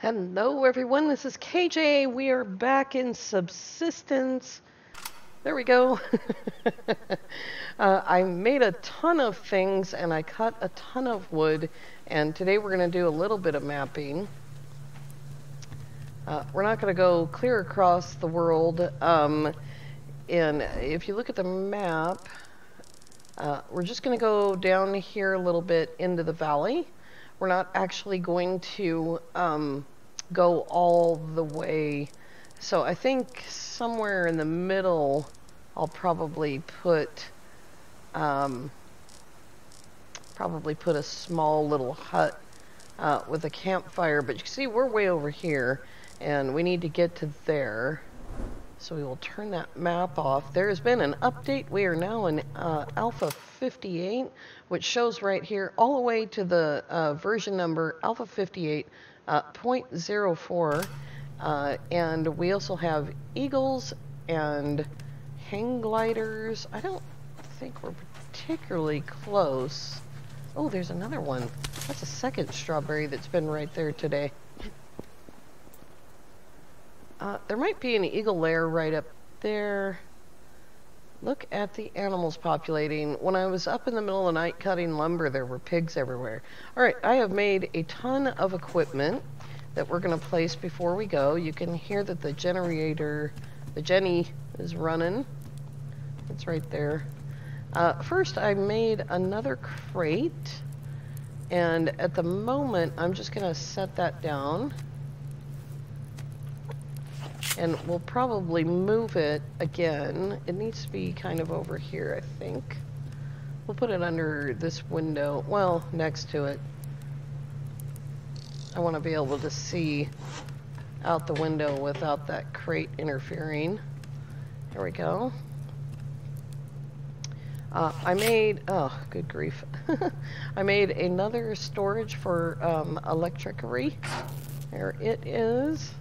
Hello everyone, this is KJ. We are back in Subsistence. There we go. I made a ton of things and I cut a ton of wood, and today we're going to do a little bit of mapping. We're not going to go clear across the world. And if you look at the map, we're just going to go down here a little bit into the valley. We're not actually going to go all the way. So I think somewhere in the middle I'll probably put a small little hut with a campfire. But you can see we're way over here and we need to get to there. So we will turn that map off. There has been an update. We are now in Alpha 58, which shows right here all the way to the version number Alpha 58.04. And we also have eagles and hang gliders. I don't think we're particularly close. Oh, there's another one. That's a second strawberry that's been right there today. There might be an eagle lair right up there. Look at the animals populating. When I was up in the middle of the night cutting lumber, there were pigs everywhere. Alright, I have made a ton of equipment that we're going to place before we go. You can hear that the generator, the Jenny, is running. It's right there. First, I made another crate. And at the moment, I'm just going to set that down. And we'll probably move it again. It needs to be kind of over here, I think. We'll put it under this window. Well, next to it. I want to be able to see out the window without that crate interfering. There we go. I made, oh, good grief. I made another storage for electricity. There it is.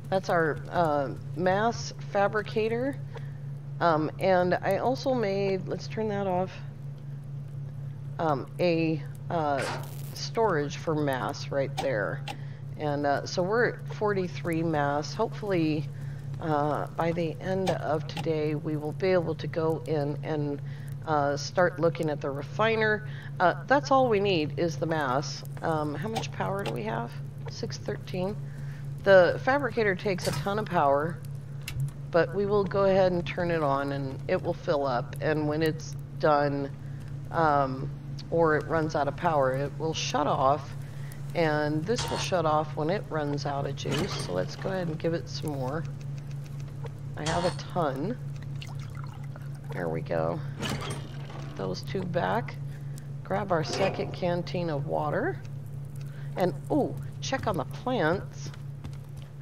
That's our mass fabricator. And I also made, let's turn that off, a storage for mass right there. And so we're at 43 mass. Hopefully by the end of today we will be able to go in and start looking at the refiner. That's all we need is the mass. How much power do we have? 613. The fabricator takes a ton of power, but we will go ahead and turn it on and it will fill up. And when it's done, or it runs out of power, it will shut off. And this will shut off when it runs out of juice. So let's go ahead and give it some more. I have a ton. There we go. Those two back. Grab our second canteen of water. And, oh, check on the plants.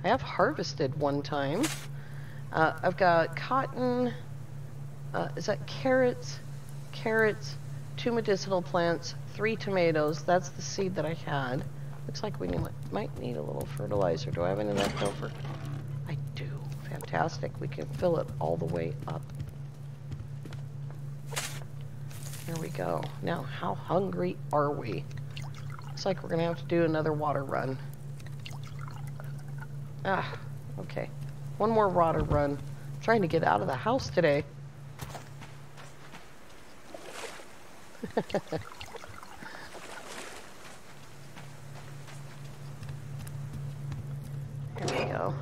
I have harvested one time. I've got cotton, is that carrots, 2 medicinal plants, 3 tomatoes. That's the seed that I had. Looks like we might need a little fertilizer. Do I have any left over? I do. Fantastic. We can fill it all the way up. There we go. Now, how hungry are we? Looks like we're going to have to do another water run. Ah, okay. One more water run. I'm trying to get out of the house today. There we go.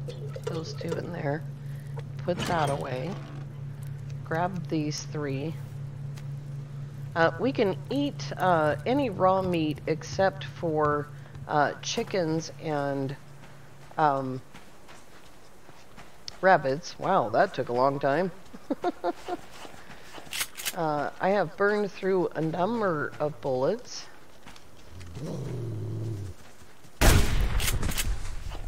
Put those 2 in there. Put that away. Grab these 3. We can eat any raw meat except for chickens and rabbits. Wow, that took a long time. I have burned through a number of bullets.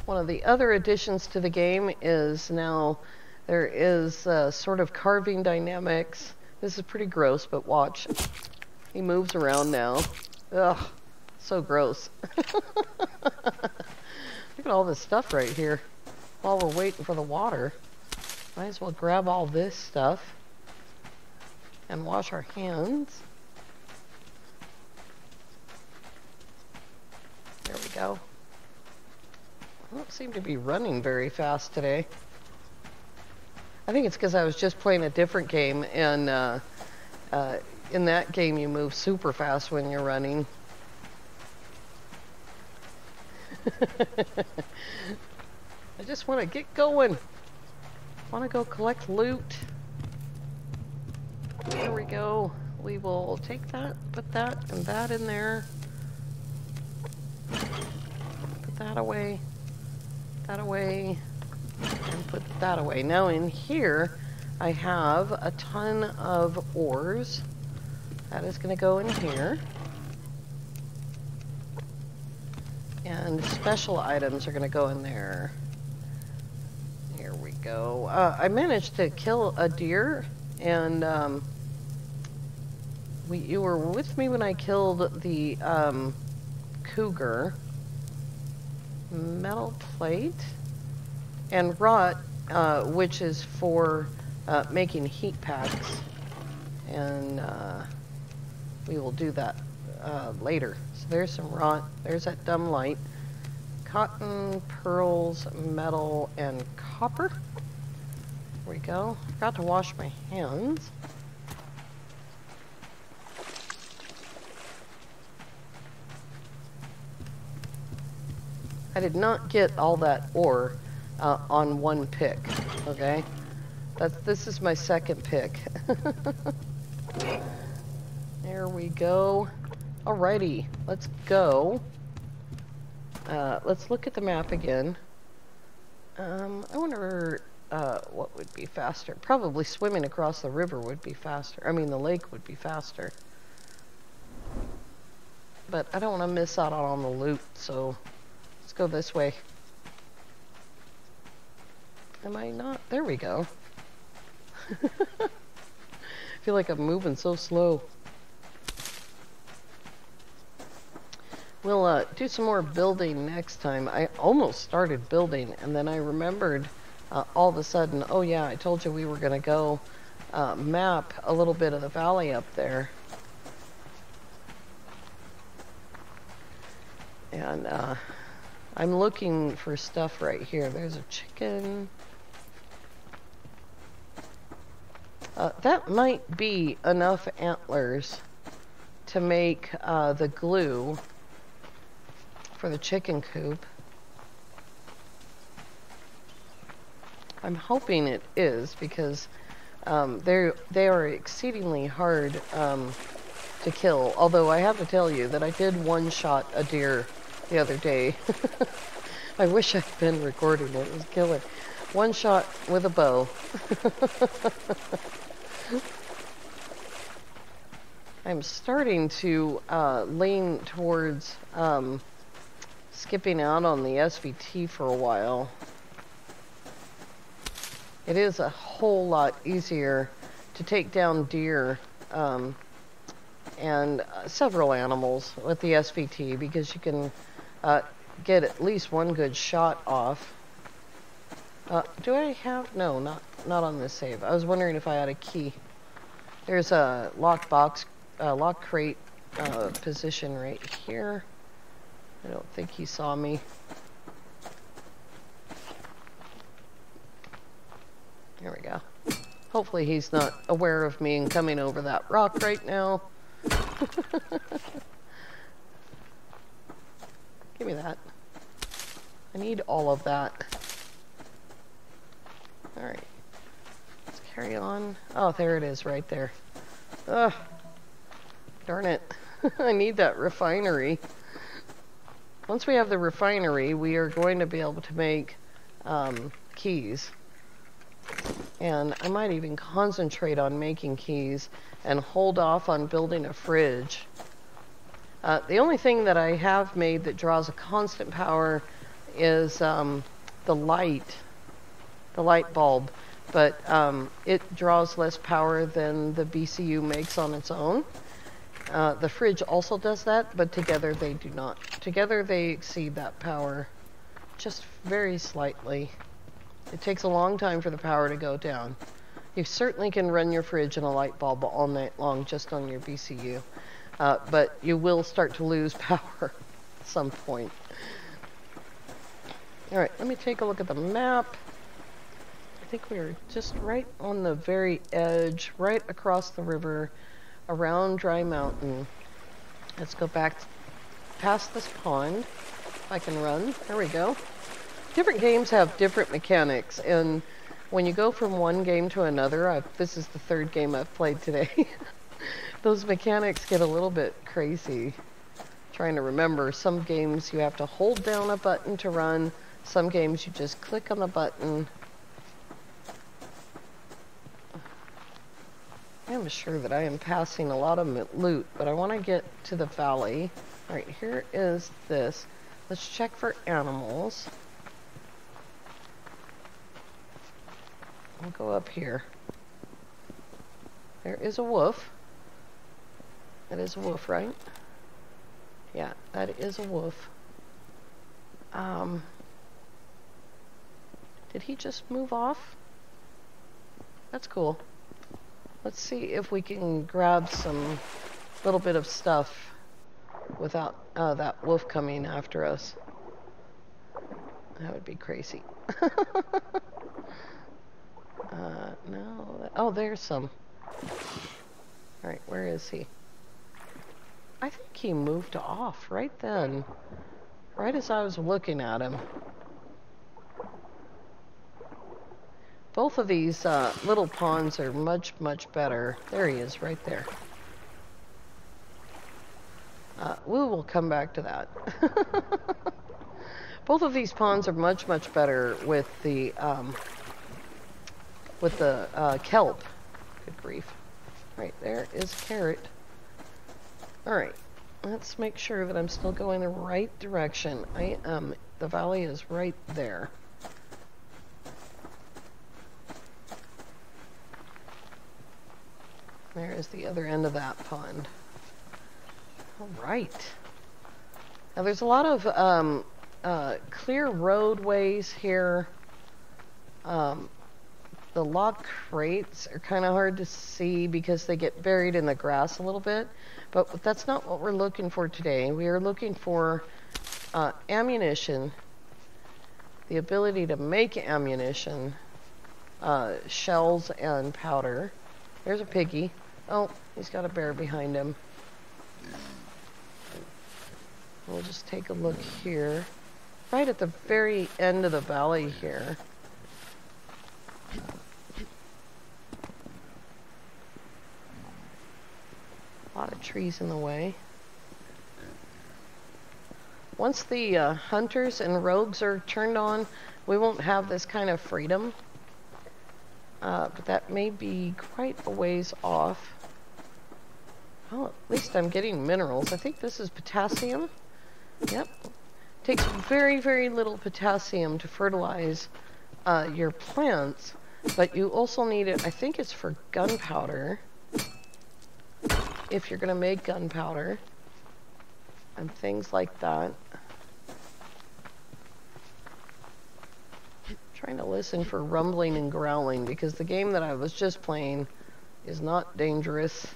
One of the other additions to the game is now there is sort of carving dynamics. This is pretty gross, but watch. He moves around now. Ugh, so gross. Look at all this stuff right here. While we're waiting for the water, might as well grab all this stuff and wash our hands. There we go. seem to be running very fast today. I think it's because I was just playing a different game, and in that game you move super fast when you're running. I just want to get going. Want to go collect loot. There we go. We will take that, put that and that in there. Put that away, and put that away. Now in here, I have a ton of ores. That is going to go in here. And special items are going to go in there. Here we go. I managed to kill a deer, and you were with me when I killed the cougar. Metal plate and wrought, which is for making heat packs, and we will do that later. So there's some wrought, there's that dumb light, cotton, pearls, metal, and copper. There we go. Forgot to wash my hands. I did not get all that ore on one pick, okay? This is my second pick. There we go. Alrighty, let's go. Let's look at the map again. I wonder what would be faster. Probably swimming across the river would be faster. I mean, the lake would be faster. But I don't want to miss out on the loot, so... let's go this way. Am I not? There we go. I feel like I'm moving so slow. We'll do some more building next time. I almost started building, and then I remembered all of a sudden, oh yeah, I told you we were going to go map a little bit of the valley up there. And I'm looking for stuff right here. There's a chicken. That might be enough antlers to make the glue for the chicken coop. I'm hoping it is, because they are exceedingly hard to kill. Although I have to tell you that I did one-shot a deer the other day. I wish I'd been recording it. It was killer. One shot with a bow. I'm starting to lean towards skipping out on the SVT for a while. It is a whole lot easier to take down deer and several animals with the SVT, because you can get at least one good shot off. Do I have? No, not on this save. I was wondering if I had a key. There's a lock crate position right here. I don't think he saw me. There we go. Hopefully he's not aware of me and coming over that rock right now. Give me that. I need all of that. Alright. Let's carry on. Oh, there it is right there. Ugh. Darn it. I need that refinery. Once we have the refinery, we are going to be able to make keys. And I might even concentrate on making keys and hold off on building a fridge. The only thing that I have made that draws a constant power is the light bulb, but it draws less power than the BCU makes on its own. The fridge also does that, but together they do not. Together they exceed that power just very slightly. It takes a long time for the power to go down. You certainly can run your fridge and a light bulb all night long just on your BCU, but you will start to lose power at some point. Alright, let me take a look at the map. I think we're just right on the very edge, right across the river, around Dry Mountain. Let's go back past this pond, if I can run. There we go. Different games have different mechanics, and when you go from one game to another, this is the third game I've played today, those mechanics get a little bit crazy. Trying to remember, some games you have to hold down a button to run, some games you just click on the button. I am sure that I am passing a lot of loot, but I want to get to the valley. Alright, here is this. Let's check for animals. I'll go up here. There is a wolf. That is a wolf, right? Yeah, that is a wolf. Did he just move off? That's cool. Let's see if we can grab some little bit of stuff without that wolf coming after us. That would be crazy. No. Oh, there's some. Alright, where is he? I think he moved off right then. Right as I was looking at him. Both of these little ponds are much, much better. There he is, right there. We will come back to that. Both of these ponds are much, much better with the kelp. Good grief. Right, there is a carrot. Alright, let's make sure that I'm still going the right direction. The valley is right there. There is the other end of that pond. Alright. Now there's a lot of clear roadways here. The log crates are kind of hard to see because they get buried in the grass a little bit. But that's not what we're looking for today. We are looking for ammunition, the ability to make ammunition, shells and powder. There's a piggy. Oh, he's got a bear behind him. We'll just take a look here. Right at the very end of the valley here. A lot of trees in the way. Once the hunters and rogues are turned on, we won't have this kind of freedom. But that may be quite a ways off. Well, at least I'm getting minerals. I think this is potassium. Yep. Takes very, very little potassium to fertilize your plants, but you also need it, I think it's for gunpowder. If you're going to make gunpowder and things like that. I'm trying to listen for rumbling and growling because the game that I was just playing is not dangerous.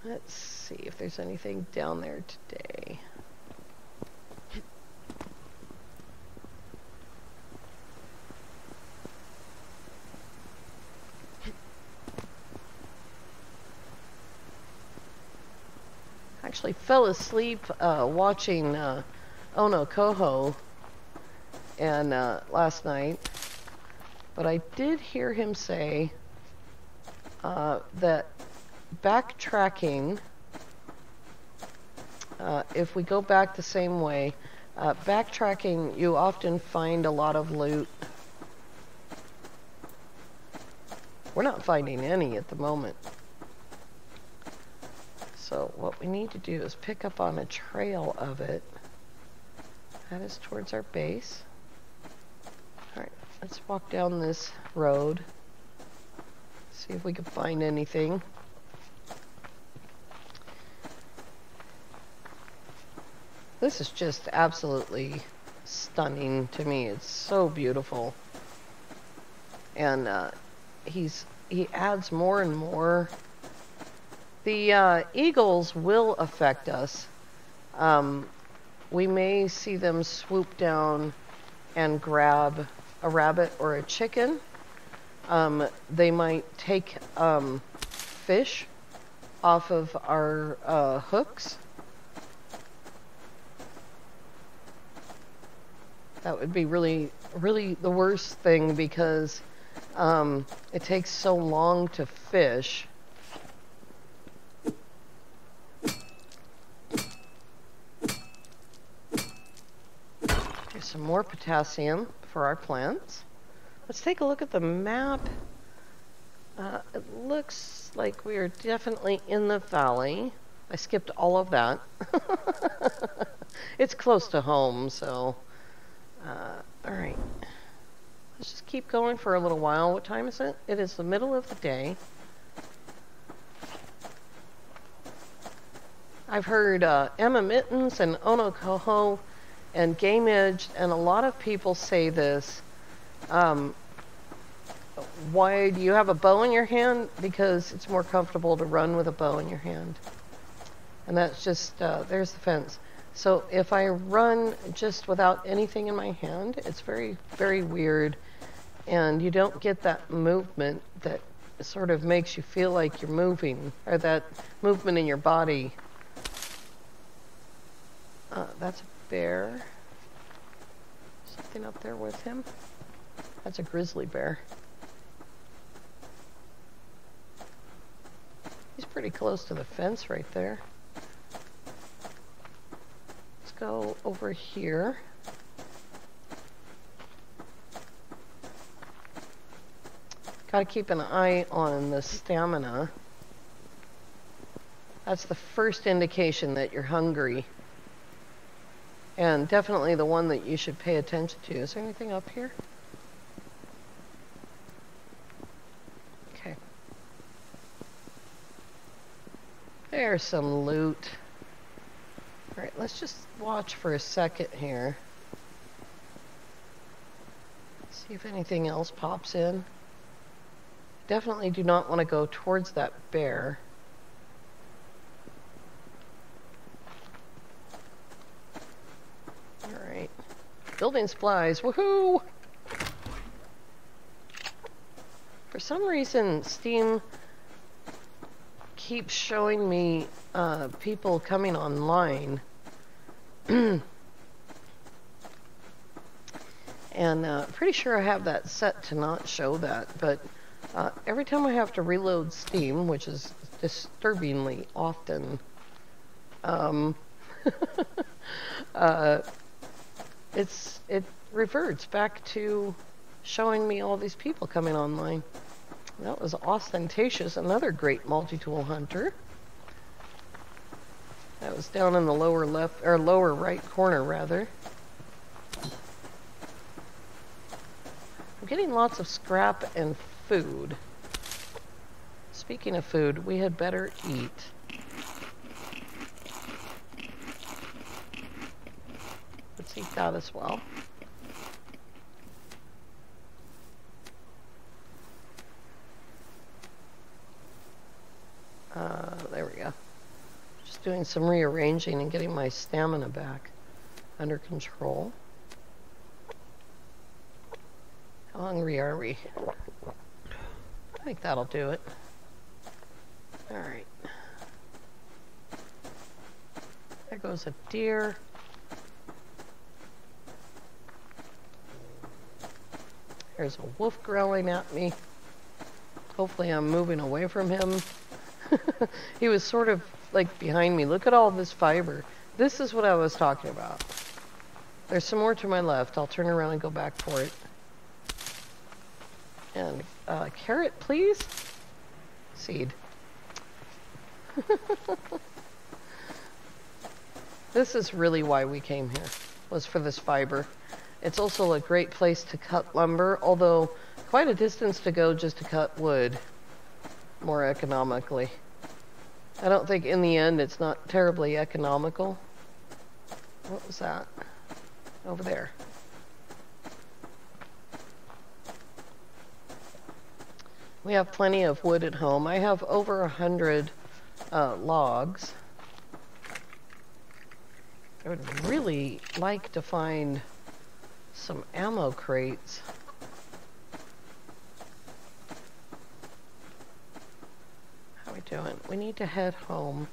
Let's see if there's anything down there today. Actually fell asleep watching Ono Koho and last night, but I did hear him say that backtracking, if we go back the same way, backtracking, you often find a lot of loot. We're not finding any at the moment. So what we need to do is pick up on a trail of it. That is towards our base. Alright, let's walk down this road. See if we can find anything. This is just absolutely stunning to me. It's so beautiful. And he adds more and more The eagles will affect us. We may see them swoop down and grab a rabbit or a chicken. They might take fish off of our hooks. That would be really, really the worst thing because it takes so long to fish. Here's some more potassium for our plants. Let's take a look at the map. It looks like we are definitely in the valley. I skipped all of that. It's close to home, so... all right. Let's just keep going for a little while. What time is it? It is the middle of the day. I've heard Emma Mittens and Ono Koho and Game Edge, and a lot of people say this. Why do you have a bow in your hand? Because it's more comfortable to run with a bow in your hand. And that's just, there's the fence. So if I run just without anything in my hand, it's very, very weird. And you don't get that movement that sort of makes you feel like you're moving, or that movement in your body. That's a bear. Something up there with him. That's a grizzly bear. He's pretty close to the fence right there. Let's go over here. Gotta keep an eye on the stamina. That's the first indication that you're hungry. And definitely the one that you should pay attention to. Is there anything up here? Okay. There's some loot. Alright, let's just watch for a second here. See if anything else pops in. Definitely do not want to go towards that bear. Alright. Building supplies, woohoo! For some reason, Steam keeps showing me people coming online. And pretty sure I have that set to not show that, but every time I have to reload Steam, which is disturbingly often, it reverts back to showing me all these people coming online. That was Ostentatious, another great multi-tool hunter. That was down in the lower left, or lower right corner, rather. I'm getting lots of scrap and food. Speaking of food, we had better eat. Let's eat that as well. There we go. Just doing some rearranging and getting my stamina back under control. How hungry are we? I think that'll do it. Alright. There goes a deer. There's a wolf growling at me. Hopefully I'm moving away from him. He was sort of like behind me. Look at all this fiber. This is what I was talking about. There's some more to my left. I'll turn around and go back for it. And carrot, please? Seed. This is really why we came here, was for this fiber. It's also a great place to cut lumber, although quite a distance to go just to cut wood more economically. I don't think in the end it's not terribly economical. What was that? Over there. We have plenty of wood at home. I have over 100 logs. I would really like to find some ammo crates. How are we doing? We need to head home.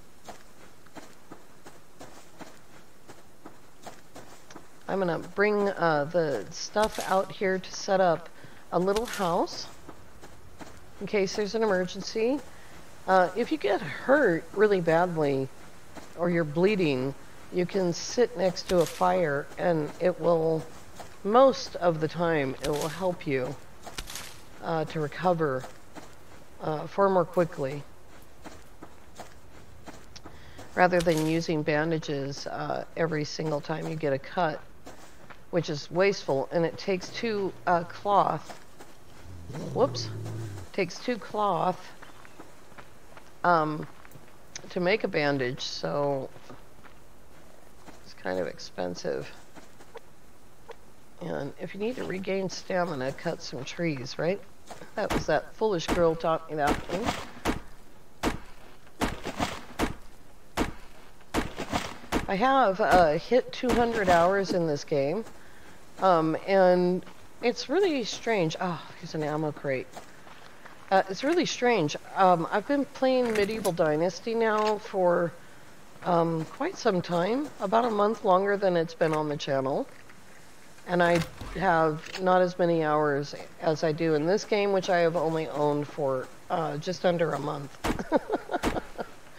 I'm gonna bring the stuff out here to set up a little house in case there's an emergency. If you get hurt really badly or you're bleeding, you can sit next to a fire and it will, most of the time, it will help you to recover far more quickly rather than using bandages every single time you get a cut, which is wasteful, and it takes two cloth. Whoops. Takes two cloth to make a bandage, so it's kind of expensive. And if you need to regain stamina, cut some trees, right? That was that foolish girl taught me that thing. I have hit 200 hours in this game. And it's really strange. Oh, here's an ammo crate. It's really strange. I've been playing Medieval Dynasty now for quite some time, about a month longer than it's been on the channel. And I have not as many hours as I do in this game, which I have only owned for just under a month.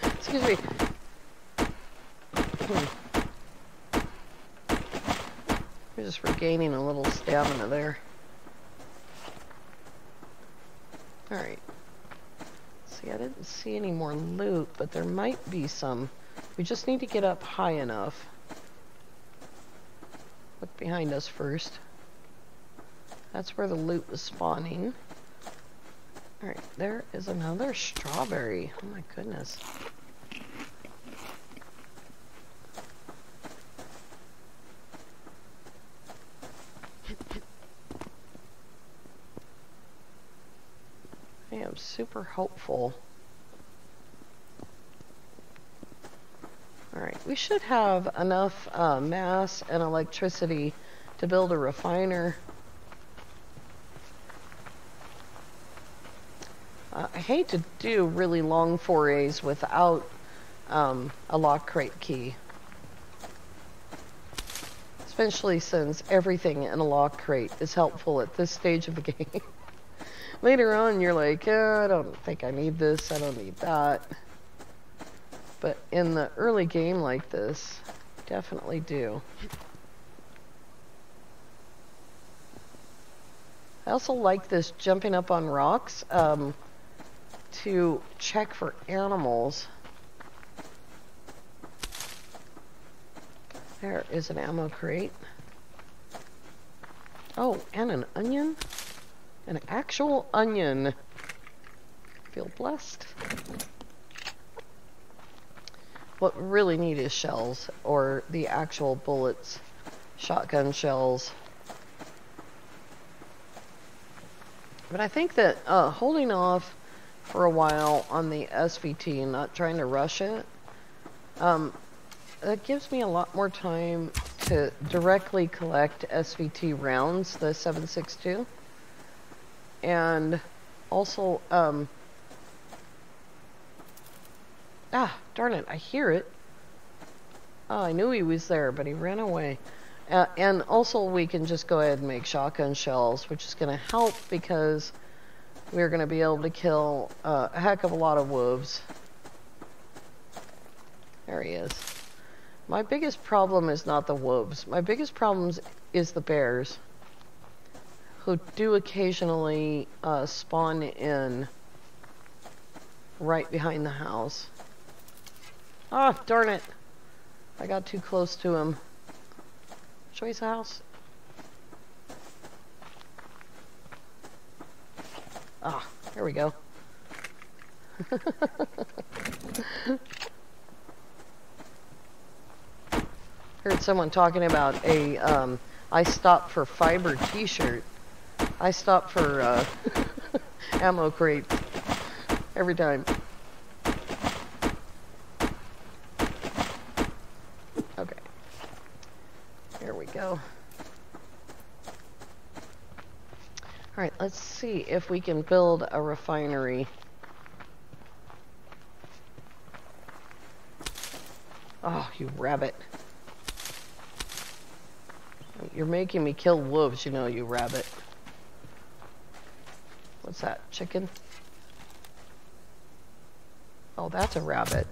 Excuse me. We're just regaining a little stamina there. Alright. See, I didn't see any more loot, but there might be some. We just need to get up high enough. Look behind us first. That's where the loot was spawning. Alright, there is another strawberry. Oh my goodness. I am super hopeful. Alright, we should have enough mass and electricity to build a refiner. I hate to do really long forays without a lock crate key. Especially since everything in a lock crate is helpful at this stage of the game. Later on, you're like, I don't think I need this, I don't need that. But in the early game like this, definitely do. I also like this jumping up on rocks to check for animals. There is an ammo crate. Oh, and an onion? An actual onion. Feel blessed. What we really need is shells, or the actual bullets, shotgun shells. But I think that holding off for a while on the SVT and not trying to rush it, that gives me a lot more time to directly collect SVT rounds, the 7.62. And also, darn it, I hear it. Oh, I knew he was there, but he ran away. And also we can just go ahead and make shotgun shells, which is going to help because we're going to be able to kill a heck of a lot of wolves. There he is. My biggest problem is not the wolves. My biggest problem is the bears, who do occasionally spawn in right behind the house. Ah, darn it. I got too close to him. Show you the house. Ah, there we go. Heard someone talking about a I stopped for fiber t-shirt. I stop for ammo crates every time. go. Alright, let's see if we can build a refinery. Oh, you rabbit. You're making me kill wolves, you know, you rabbit. What's that? Chicken? Oh, that's a rabbit.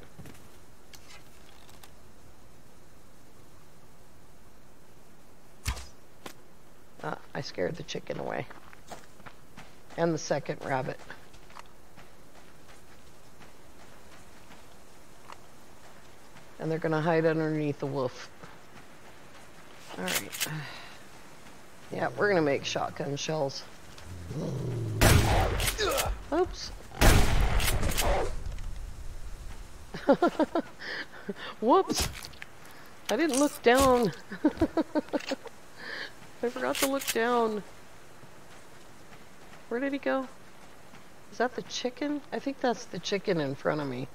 I scared the chicken away. And the second rabbit. And they're gonna hide underneath the wolf. Alright. Yeah, we're gonna make shotgun shells. Oops. Whoops. I didn't look down. I forgot to look down. Where did he go? Is that the chicken? I think that's the chicken in front of me.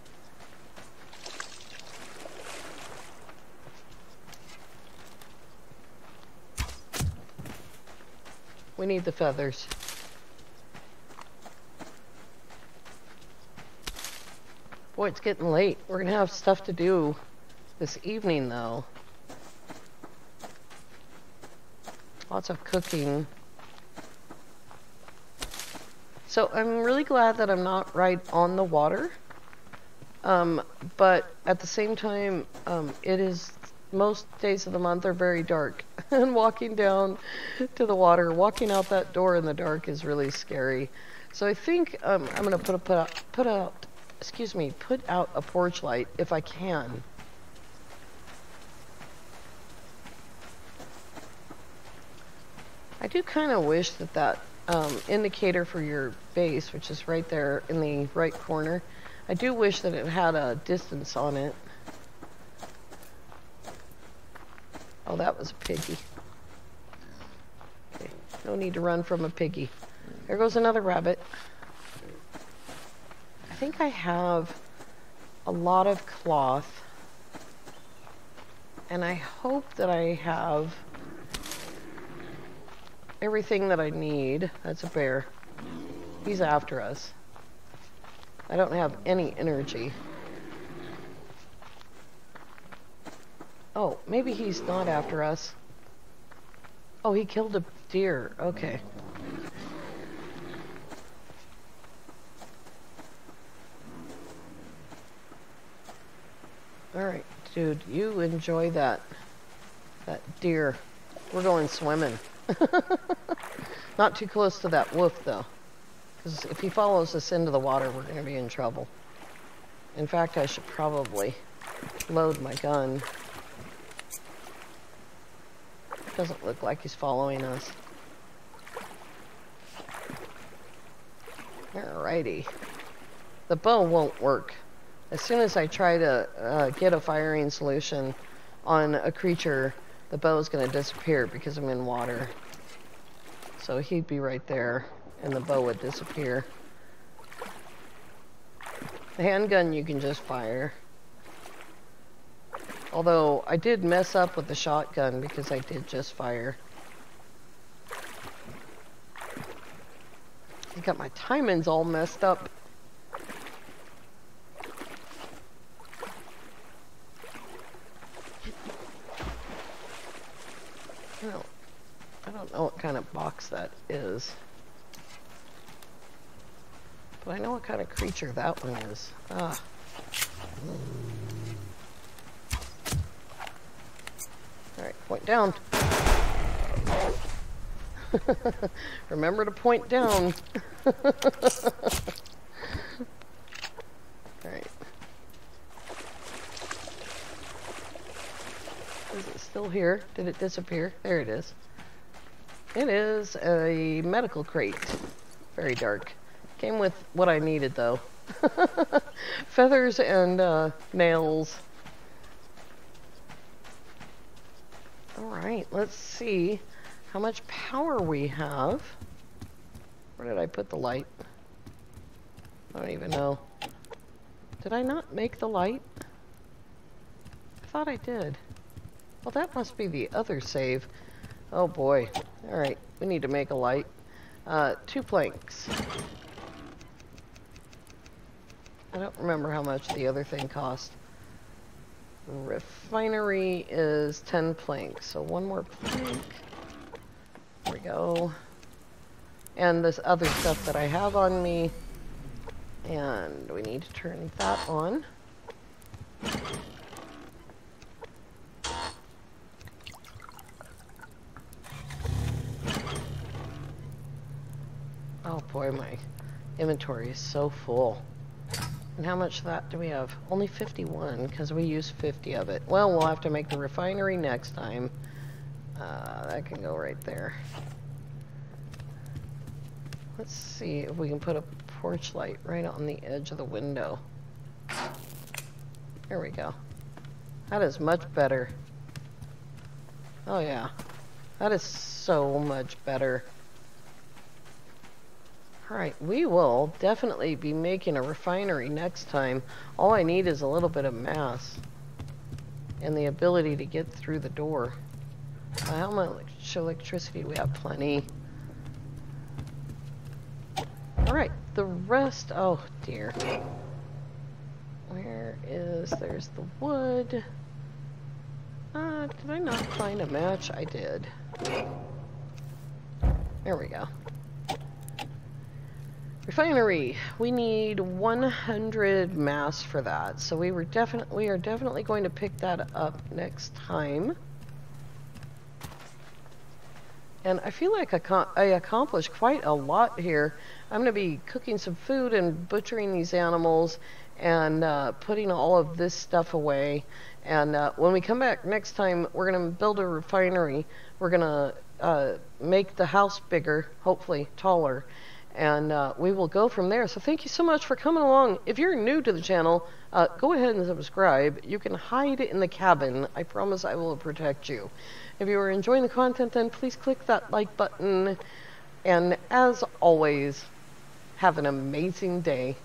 We need the feathers. Boy, it's getting late. We're gonna have stuff to do this evening, though. Lots of cooking. So I'm really glad that I'm not right on the water. But at the same time, it is, most days of the month are very dark. And walking down to the water, walking out that door in the dark is really scary. So I think I'm gonna put out a porch light if I can. I do kind of wish that indicator for your base, which is right there in the right corner, I do wish that it had a distance on it. Oh, that was a piggy. Okay, no need to run from a piggy. There goes another rabbit. I think I have a lot of cloth, and I hope that I have everything that I need. That's a bear. He's after us. I don't have any energy. Oh, maybe he's not after us. Oh, he killed a deer. Okay. Alright, dude, you enjoy that deer. We're going swimming. Not too close to that wolf, though. Because if he follows us into the water, we're going to be in trouble. In fact, I should probably load my gun. Doesn't look like he's following us. Alrighty. The bow won't work. As soon as I try to get a firing solution on a creature, the bow is going to disappear because I'm in water. So he'd be right there, and the bow would disappear. The handgun you can just fire. Although, I did mess up with the shotgun because I did just fire. I got my timings all messed up. I don't know what kind of box that is. But I know what kind of creature that one is. Ah. Alright, point down. Remember to point down. Alright. Is it still here? Did it disappear? There it is. It is a medical crate. Very dark. Came with what I needed, though. Feathers and nails. Alright, let's see how much power we have. Where did I put the light? I don't even know. Did I not make the light? I thought I did. Well, that must be the other save. Oh boy. Alright, we need to make a light. 2 planks. I don't remember how much the other thing cost. Refinery is 10 planks, so 1 more plank. There we go. And this other stuff that I have on me. And we need to turn that on. Oh boy, my inventory is so full. And how much of that do we have? Only 51, because we used 50 of it. Well, we'll have to make the refinery next time. That can go right there. Let's see if we can put a porch light right on the edge of the window. There we go. That is much better. Oh yeah. That is so much better. Alright, we will definitely be making a refinery next time. All I need is a little bit of mass. And the ability to get through the door. How much electricity do we have? Plenty. Alright, the rest... Oh dear. Where is... There's the wood. Did I not find a match? I did. There we go. Refinery. We need 100 mass for that. So we are definitely going to pick that up next time. And I feel like I accomplished quite a lot here. I'm going to be cooking some food and butchering these animals and putting all of this stuff away. And when we come back next time, we're going to build a refinery. We're going to make the house bigger, hopefully taller. And we will go from there. So thank you so much for coming along. If you're new to the channel, go ahead and subscribe. You can hide in the cabin. I promise I will protect you. If you are enjoying the content, then please click that like button. And as always, have an amazing day.